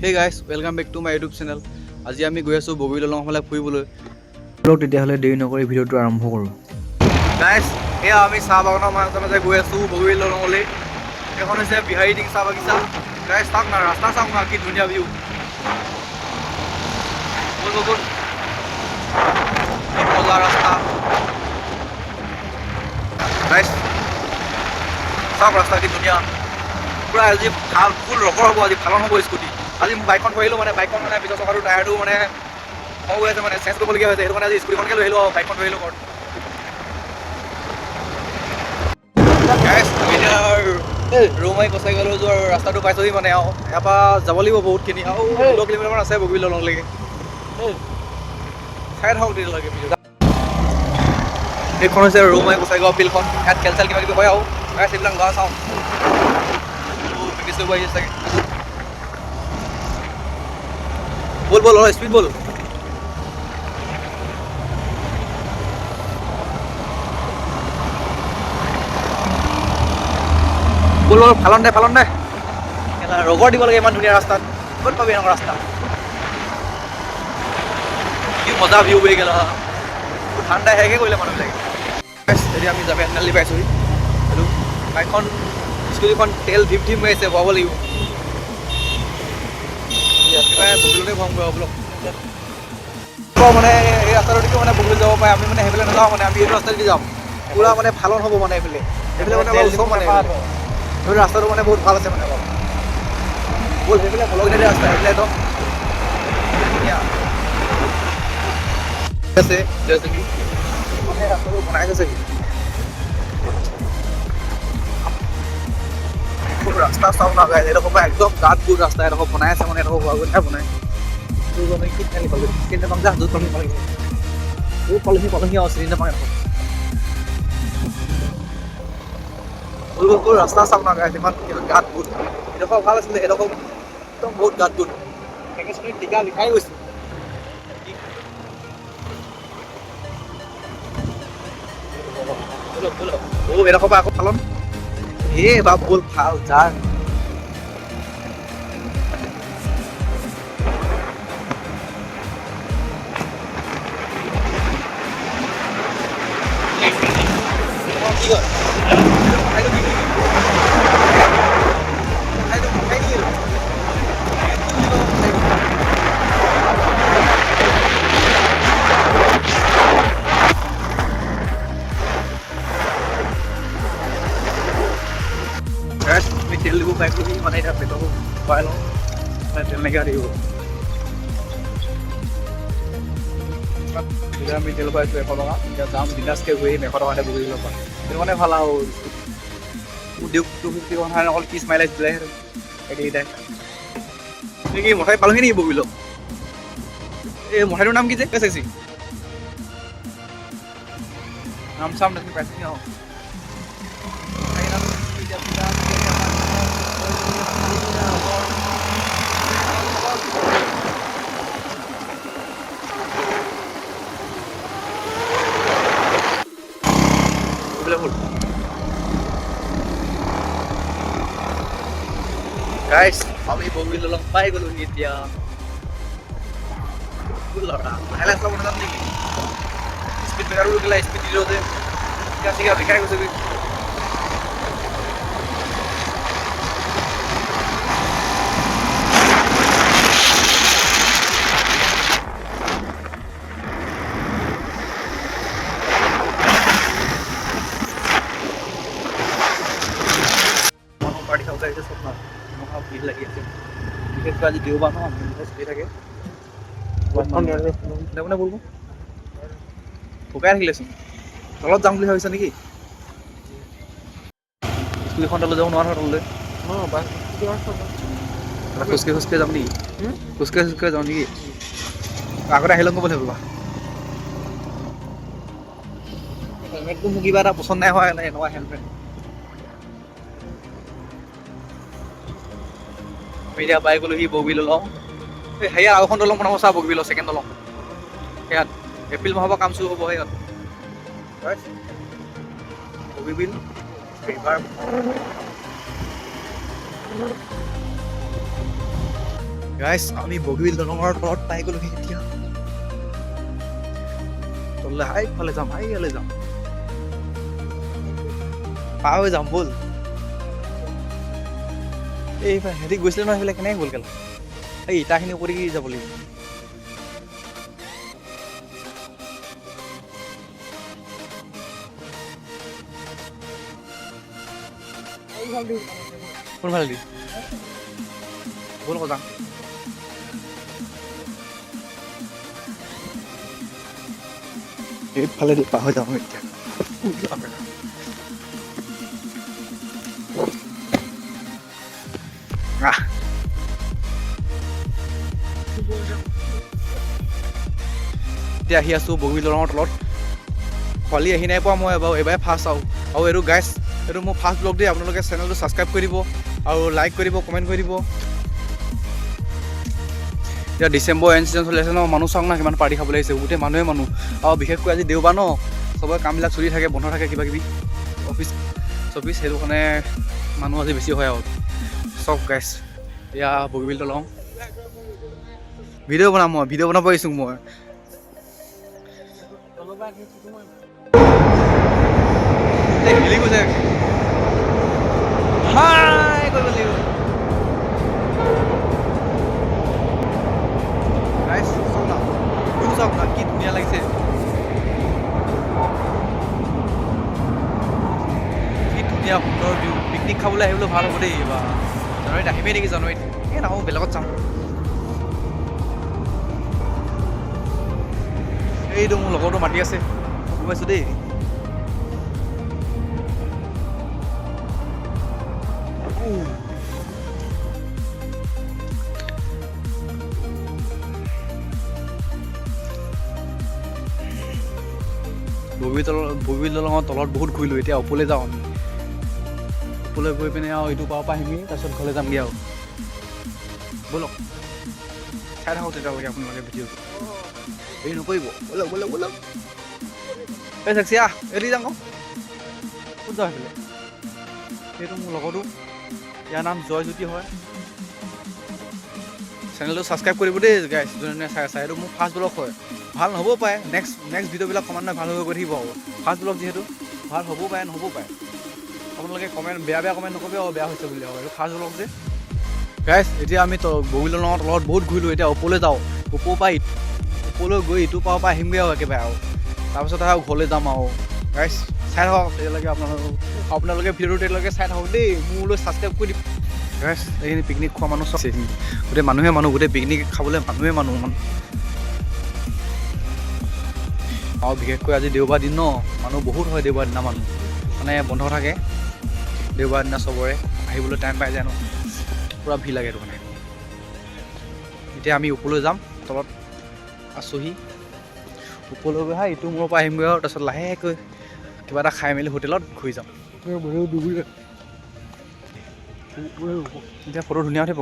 হে guys welcome back to my YouTube channel. আজি আমি গৈ আছোঁ বগী দলং ফালে ফুৰিবলৈ। তেতিয়াহ'লে দেৰি নকৰি ভিডিঅ'টো আৰম্ভ কৰোঁ। গাইজ এয়া আমি চাহ বাগানৰ মাজে মাজে গৈ আছোঁ বগী দলঙলৈ। এইখন হৈছে বিহাৰী টিং চাহ বাগিচা। গাইজ চাওক না, ৰাস্তা চাওক না, কি ধুনীয়া ভিউ। ব'ল ব'ল ব'ল, কি মজা ৰাস্তা। গাইজ চাওক ৰাস্তা কি ধুনীয়া, পূৰা আজি ভাল ফুল ৰখৰ হ'ব, আজি ভালন হ'ব স্কুটি। আজি বাইকখন থৈ আহিলোঁ, মানে বাইকখন মানে পিছৰ চকাটো টায়াৰটো মানে হৈ আছে, মানে চেঞ্জ কৰিবলগীয়া হৈছে। সেইটো কাৰণে আজি স্কুটিখনকে লৈ আহিলোঁ আৰু বাইকখন থৈ আহিলোঁ ঘৰত। ৰৌমাৰী কচাই গ'লো যোৱাৰ ৰাস্তাটো পাইছোঁহি মানে আৰু ইয়াৰ পৰা যাব লাগিব বহুতখিনি, আৰু 16 কিলোমিটাৰমান আছে বগী দলংলৈকে। চাই থাকক তেতিয়ালৈকে ভিডিঅ'। এইখন হৈছে ৰৌমাৰী কচাইগাঁও ফিল্ডখন, ইয়াত খেল চেল কিবা কিবি হয় আৰু সেইবিলাক গাঁও চাওঁ। প্ৰেক্টিছ কৰিব আহিছে চাগে। বল বল হয়, স্পীড বল। বল বল, ফালন দে ফালন দে। ৰগৰ দিব লাগে ইমান ধুনীয়া ৰাস্তাত, ক'ত পাবি এনেকুৱা ৰাস্তা। কি মজা ভিউ হৈ গ'ল, ঠাণ্ডা হেকে কৰিলে মানুহবিলাকে। এতিয়া আমি জামিয়া তিনিআলি পাইছোঁহি। আৰু বাইকখন স্কুটিখন তেল ধিম ধিম হৈ আছে, ভৰাব লাগিব। বগীলতে ভৰাম গৈ অলপ মানে এই ৰাস্তাটোকে মানে বগীলৈ যাব পাৰে। আমি মানে সেইফালে নাযাওঁ, মানে আমি এইটো ৰাস্তাদি যাম। পূৰা মানে ভালন হ'ব মানে এইফালে মানে অলপ ওচৰ মানে এইফালে ৰাস্তাটো মানে বহুত ভাল আছে মানে অলপ। ব'ল সেইফালে বলগিনে ৰাস্তা সেইফালে একদম ধুনীয়া আছে। মানে ৰাস্তাটো বনাই আছে ৰাস্তা চাওঁ না গাইজ, এডোখৰ পৰা একদম গাঁত গোট ৰাস্তা এডোখৰ বনাই আছে, মানে এডোখৰ হোৱা কথা বনাই ৰাস্তা চাওঁ না গাইজ, ইমান গাঁত গোট। এডোখৰ ভাল আছিলে, এডোখৰ একদম বহুত গাঁত গোট। টিকা লিখাই গৈছে। এডোখৰ পৰা আকৌ ফালন বাপ বল ভাল যাৰ। আমি তেল দিব পাইছোঁ মানে এতিয়া পেট্ৰল ভৰাই লওঁ, তেল নাইকিয়া দিব। এতিয়া আমি তেল পাইছোঁ 100 টকা। এতিয়া যাম বিন্দাছকৈ গৈ 100 টকাতে বগী ল'ব পাৰোঁ। সেইটো মানে ভাল আৰু উদ্যোগ 250 কথা অকল 30 মাইলেজ দিলেহে এইকেইটাই। তুমি কি মঠাই পালোহি নেকি বগীল? এই মঠাইটোৰ নাম কি যে চাইছি নাম চাম দেখি পাইছি ন। গাইজ আমি বগী দলং পাই গ'লো এতিয়া। ল'ৰা লাহে লাহে চলাব নাজানো নেকি? স্পীড ব্ৰেকাৰো ৰখিলা, স্পীড দিলেও যে চিগা দেখাই গৈছে। পাৰ্টি খাব আহিছে চব না ভিৰ লাগি আছে, বিশেষকৈ আজি দেওবাৰ ন, চলি থাকে। কোনে বলব শুকাই থাকিলেচোন, তলত যাম বুলি ভাবিছা নেকি? স্কুটিখন তলত যাব নোৱাৰা তললৈ। খোজকাঢ়ি খোজকাঢ়ি যাম নেকি? খোজকাঢ়ি খোজকাঢ়ি যাওঁ নেকি? আগতে আহি লওঁ ক'ব লাগিব। হেলমেটটো মোক কিবা এটা পচন্দ নাই হোৱা, এনেকুৱা হেলমেট। আমি এতিয়া পাই গ'লোহি বগী দলং। এই সেয়া আৰু এখন দলং বনাব চা, বগী দলং ছেকেণ্ড দলং সেয়াত এপ্ৰিল মাহৰ পৰা কাম চুৰু হ'ব। সেয়াত বগীবিল ৰিভাৰ। গাইছ আমি বগীবিল দলঙৰ তলত পাই গ'লোহি এতিয়া তললৈ হাইফালে যাম হাইয়ালৈ যাম পাৰ হৈ যাম ব'ল এইফালে সিহঁতি গৈছিলে নহয় সেইফালে কেনেকৈ গ'ল কেলা এই ইটাখিনি কৰি যাব লাগিব কোনফালে দি ব'ল যাম এইফালে দি পাৰ হৈ যাম এতিয়া এতিয়া আহি আছোঁ বগীবিল দলঙৰ তলত খোৱালি আহি নাই পোৱা মই বাৰু এইবাৰে ফাৰ্ষ্ট আৰু এইটো গাইছ এইটো মোৰ ফাৰ্ষ্ট ব্লগ দিয়ে আপোনালোকে চেনেলটো ছাবস্ক্ৰাইব কৰি দিব আৰু লাইক কৰিব কমেণ্ট কৰি দিব এতিয়া ডিচেম্বৰ এণ্ড ছিজন চলি আছে ন মানুহ চাওক না কিমান পাৰ্টি খাবলৈ আহিছে গোটেই মানুহে মানুহ আৰু বিশেষকৈ আজি দেওবাৰ ন চবৰে কামবিলাক চলি থাকে বন্ধ থাকে কিবা কিবি অফিচ সেইটো কাৰণে মানুহ আজি বেছি হয় আৰু চব গাইছ এতিয়া বগীবিল দলং ভিডিঅ' বনাম মই ভিডিঅ' বনাব আহিছোঁ মই খেলি গৈছে হাই কৰিব লাগিব গাইছ চাওক না ভিউ চাওক না কি ধুনীয়া লাগিছে কি ধুনীয়া সুন্দৰ ভিউ পিকনিক খাবলৈ আহিবলৈ ভাল হ'ব দেই বা জানুৱাৰীত আহিমেই নেকি জানুৱাৰীত এই নাহোঁ বেলেগত যাম এইটো মোৰ লগৰটো মাতি আছে পাইছোঁ দেই বগীবিল দলঙৰ তলত বহুত ঘূৰিলোঁ এতিয়া ওপৰলৈ যাওঁ আমি ওপৰলৈ গৈ পিনে আৰু এইটো পাৰৰ পৰা আহিমেই তাৰপিছত ঘৰলৈ যামগৈ আৰু ব'লক চাই থাকক তেতিয়ালৈকে আপোনালোকে ভিডিঅ'টো হেৰি নকৰিব ব'লক ব'লক ব'লক এই চাকচি আহ এৰি যাওঁ ক'ত যাওঁ সেইফালে এইটো মোৰ লগৰটো ইয়াৰ নাম জয়জ্যোতি হয় চেনেলটো ছাবস্ক্ৰাইব কৰিব দেই গাইছ যোনে চাই এইটো মোৰ ফাৰ্ষ্ট ব্লগ হয় ভাল নহ'বও পাৰে নেক্সট ভিডিঅ'বিলাক সমানে ভাল হৈ গৈ থাকিব আৰু ফাৰ্ষ্ট ব্লগ যিহেতু ভাল হ'বও পাৰে নহ'বও পাৰে আপোনালোকে কমেণ্ট বেয়া কমেণ্ট নকৰিব আৰু বেয়া হৈছে বুলি আৰু এইটো ফাৰ্ষ্ট ব্লগ যে গাইছ এতিয়া আমি বগীবিল দলঙৰ তলত বহুত ঘূৰিলোঁ এতিয়া ওপৰলৈ যাওঁ ওপৰৰ পৰা ওপৰলৈ গৈ ইটো পাৰৰ পৰা আহিমগৈ আৰু একেবাৰে আৰু তাৰপিছত আৰু ঘৰলৈ যাম আৰু গাইছ চাই থাকক তেতিয়ালৈকে আপোনালোকে ভিডিঅ'টো তেতিয়ালৈকে চাই থাকক দেই মোলৈ ছাবস্ক্ৰাইব কৰি দিব গাইছ এইখিনি পিকনিক খোৱা মানুহ চব এইখিনি গোটেই মানুহে গোটেই পিকনিক খাবলৈ মানুহে আৰু বিশেষকৈ আজি দেওবাৰ দিন ন মানুহ বহুত হয় দেওবাৰ দিনা মানুহ মানে বন্ধ থাকে দেওবাৰ দিনা চবৰে আহিবলৈ টাইম পাই যায় ন পূৰা ভিৰ লাগে এইটো মানে এতিয়া আমি ওপৰলৈ যাম তলত আছোঁহি ওপৰলৈ গৈ ইটো মূৰৰ পৰা আহিমগৈ আৰু তাৰপিছত লাহেকৈ কিবা এটা খাই মেলি হোটেলত ঘূৰি যাম এতিয়া ফটো ধুনীয়া উঠিব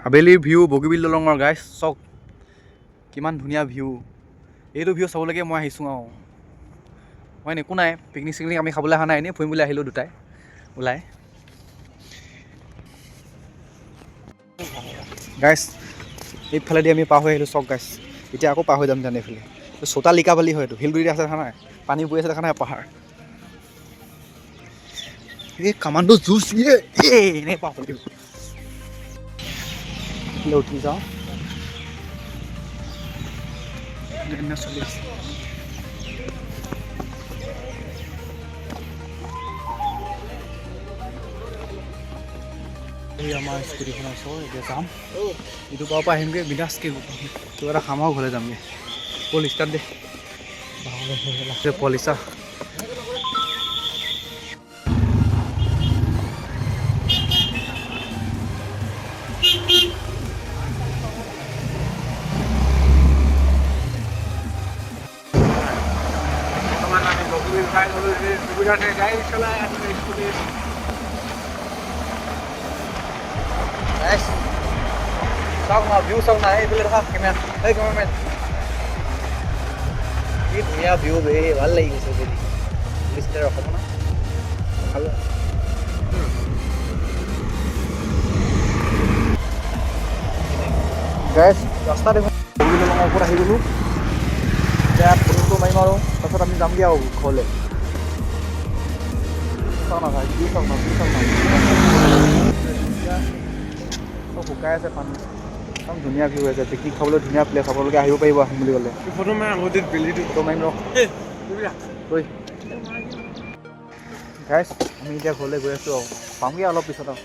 আবেলিৰ ভিউ বগীবিল দলঙৰ গাইছ চাওক কিমান ধুনীয়া ভিউ এইটো ভিউ চাবলৈকে মই আহিছোঁ আৰু মই একো নাই পিকনিক চিকনিক আমি খাবলৈ অহা নাই এনেই ফুৰিম বুলি আহিলোঁ দুটাই ওলাই গাইছ এইফালেদি আমি পাৰ হৈ আহিলোঁ চক গাইছ এতিয়া আকৌ পাৰ হৈ যাম জানে এইফালে চোতালিকা বালি হয় এইটো শিলগুৰিতে আছে দেখা নাই পানী পৰি আছে দেখা নাই পাহাৰ এই কামাণ্ডো জুচ এনেই পাৰ হৈ উঠি যাওঁ চলি আছে এই আমাৰ স্কুটিখন আছে এতিয়া যাম ইটো পাৰৰ পৰা আহিমগৈ বিন্দাছকৈ কিবা এটা খাম আৰু ঘৰলৈ যামগৈ পল ষ্টাৰ্ট দে পলিচা চাওক না ভিউ চাওক না এইফালে দেখা কেমেৰামেন কি ধুনীয়া ভিউ ভাল লাগি গৈছে যদি লিষ্টে ৰখাব না ভাল গাইছ ৰাস্তা দেখোন বগলী দলঙৰ ওপৰত আহি গ'লোঁ এতিয়া ফটো মাৰিম আৰু তাৰপিছত আমি যামগৈ আৰু ঘৰলৈ চাওঁ না ভাই কি চাওঁ না চব শুকাই আছে পানী একদম ধুনীয়া ভিউ আছে পিকনিক খাবলৈ ধুনীয়া প্লেচ আপোনালোকে আহিব পাৰিব আহিম বুলি ক'লে ফটো মাৰ আগতে বেলিটো ফটো মাৰিম ৰ গাইছ আমি এতিয়া ঘৰলৈ গৈ আছোঁ আৰু পামগৈ অলপ পিছত আৰু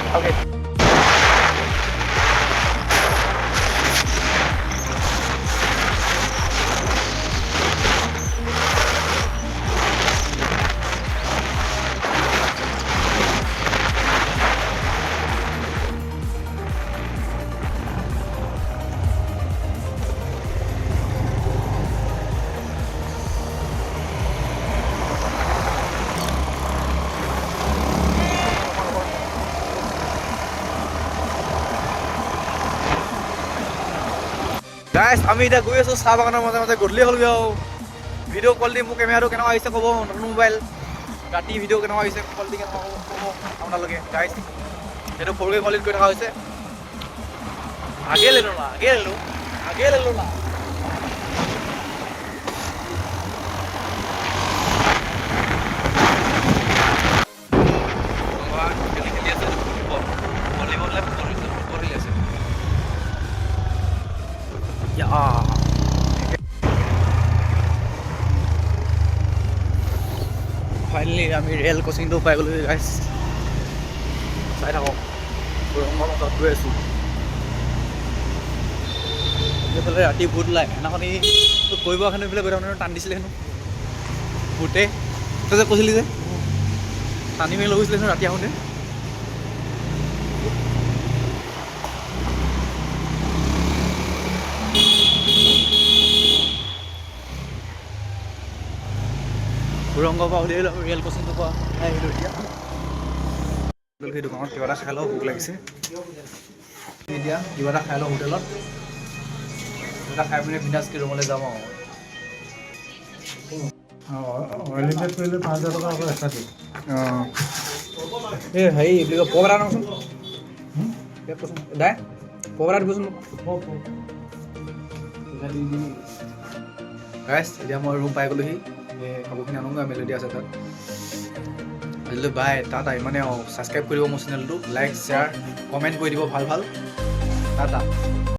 Okay. গাইছ আমি এতিয়া গৈ আছোঁ চাহ বাগানৰ মাজে মাজে গধূলি হ'লগৈ আৰু ভিডিঅ' কোৱালিটি মোৰ কেমেৰাটো কেনেকুৱা আহিছে ক'ব নতুন মোবাইল ৰাতি ভিডিঅ' কেনেকুৱা আহিছে কোৱালিটি কেনেকুৱা ক'ব আপোনালোকে গাইছ সেইটো সৰুকৈ কোৱালিটি কৰি থকা হৈছে আগে লেলো না ফাইনেলি আমি ৰেল ক্ৰচিংটো পাই গ'লোঁ গাইছ চাই থাকক সুৰংগৰ মাজত গৈ আছোঁ এইফালে ৰাতি ভূত ওলাই সেইদিনাখনি কৰিব কাৰণে এইফালে গৈ থাকোঁতে টান দিছিলে হেনো ভূতে তই যে কৈছিলি যে টানি মেলি লৈ গৈছিলে হেনো ৰাতি আহোঁতে সুৰংগৰ পৰা উলিয়াই লওঁ ৰেল ক্ৰচিংটোৰ পৰা আহিলোঁ এতিয়া সেই দোকানত কিবা এটা খাই লওঁ ভোক লাগিছে এতিয়া কিবা এটা খাই লওঁ হোটেলত কিবা এটা খাই পিনে বিন্দাছকৈ ৰুমলৈ যাম আৰু অইলিংকেট কৰিলে 5,000 টকা আকৌ এক্সট্ৰা দিয়ে অঁ এই হেৰি বুলি কয় পপ এটা আনকচোন কচোন দাই পপ এটা দিবচোন গাইছ এতিয়া মই ৰুম পাই গ'লোহি কাপোৰখিনি আনোগৈ মেলোডি আছে তাত আজিলৈ বাই টাটা ইমানে ছাবস্ক্ৰাইব কৰিব মোৰ চেনেলটো লাইক শ্বেয়াৰ কমেণ্ট কৰি দিব ভাল টাটা